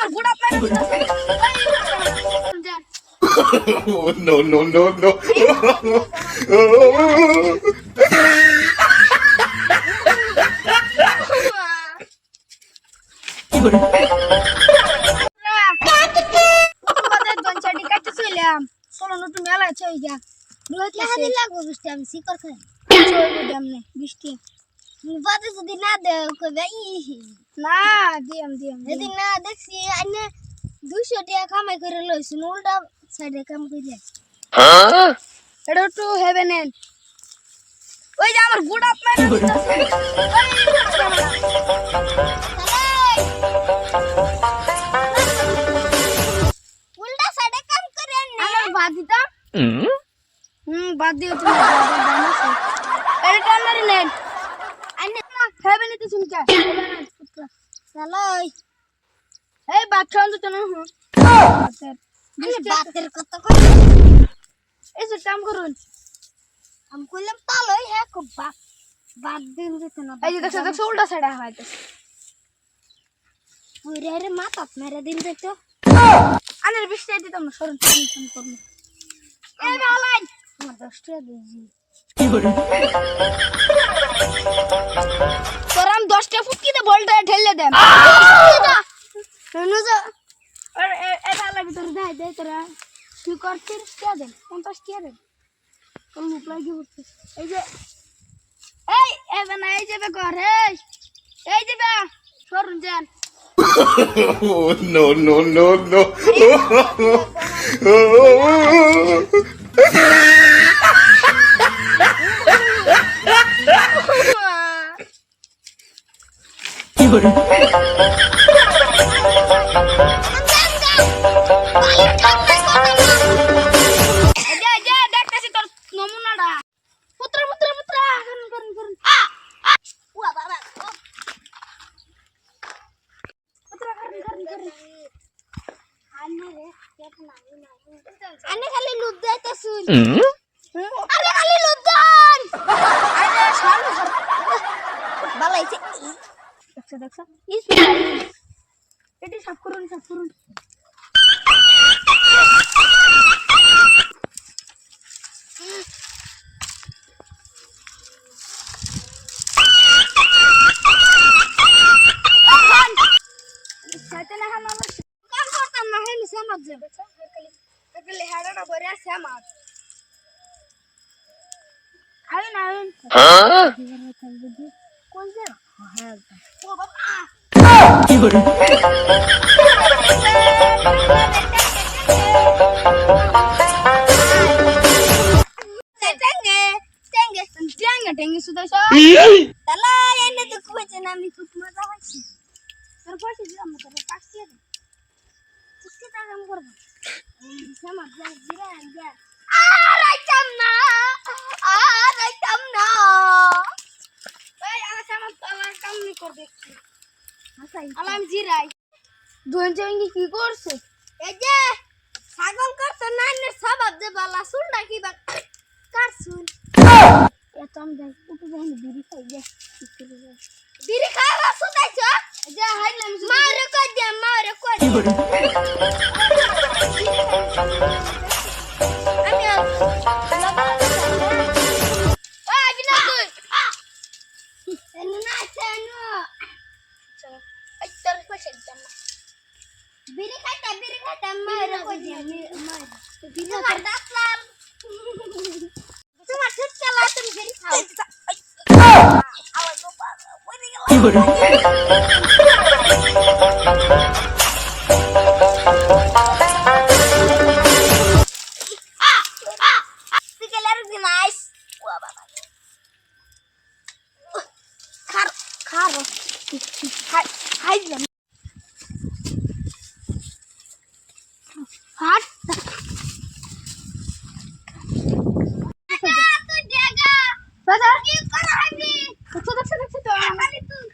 আমার গুড়া পায় No, no, no, no. চলো নতুন মেলা আছে ওই যা লাগবো বৃষ্টি আমি শিকর খাই বৃষ্টি বাদে যদি না দেয় কবে না দিয়াম যদি না দেখছি আইনে 200 টাকা কামাই করে লইছুন উল্টা সাইডে কাম কইলে এটা একটু হেভেন এন্ড ওই যে আমার গুড়া পায় উল্টা সাইডে কাম করে না আমার বাদ দিতাম বাদ দিও তুমি এটা টানারি নেন আইনে না হেভেন এতে শুনকা চলো এই বাদ খাওয়ান তো না আমি বাতের কথা কই এই যে কাম করুন আমি কইলাম তালই হ্যাঁ খুব বাদ দিন দিতে না এই যে দেখছো উল্টা সাইডে হইতাছে পুরে রে মাথা মেরে দিন দেখতো আনের বৃষ্টি দিতাম না সরন করুন এই বালাই আমার 10 টাকা দিছি তোর আমি 10 টাকা ফুটকিতে বলটা ঠেলে দেন এটা লাগে তোর দেয় দেয় তোরা তুই করছিস কে দেন 50 টাকা দেন কোন মুখ লাগি উঠছে এই যে এই এবে না এই যে বে ঘর এই যে বে সরুন যান No, no, no, no. দেখতেছি তোর নমুনাটা পুত্র করুন ওয়া বাবা আনে খালি লুপ দেইতে শুন আরে খালি লুপ দেন আরে শাল বালাইছে দেখছো এটি সাফ করুন সাথে না আমার কাম করতাম না হেলি সমাজ যাবে খালি হাড়াটা ভরে আছে আমার খাই না কোন যে হ্যাঁ ও বাবা টেঙ্গে সুদা তালা এনে তো কইছে না আমি খুব মজা হইছে তোর পয়সা দিলাম না তোর পাঁচ টাকা দে কিস্তি টা কাম করব সমাজ যা জিরা যা আরাইতাম না এই আমার সমাজ আমার কাম নি করবে হাসাই আলাম জিরাই দুন চেঙ্গি কি করছে এই যে ছাগল করতে না নে সবাব দে বালা শুন না কি বা কার শুন এত আমি যাই উপরে যাই বিড়ি খাই দে বিড়ি খাওয়া শুনাইছ যা হাইলাম মারে কই দে আমি বিনা তুই এনে না সেনো তোর পয়সা দিতাম না বিড়ি খাইতা মারে কই দে মারে বিনা তোমার দাসলাম তোমার সুট চালা তুমি বিড়ি খাও আওয়াজ বাবা ওই হাইলাম হাট বাজার কি করা হবি দেখছো তো খালি তুই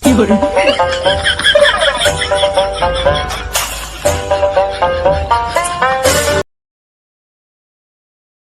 কি করে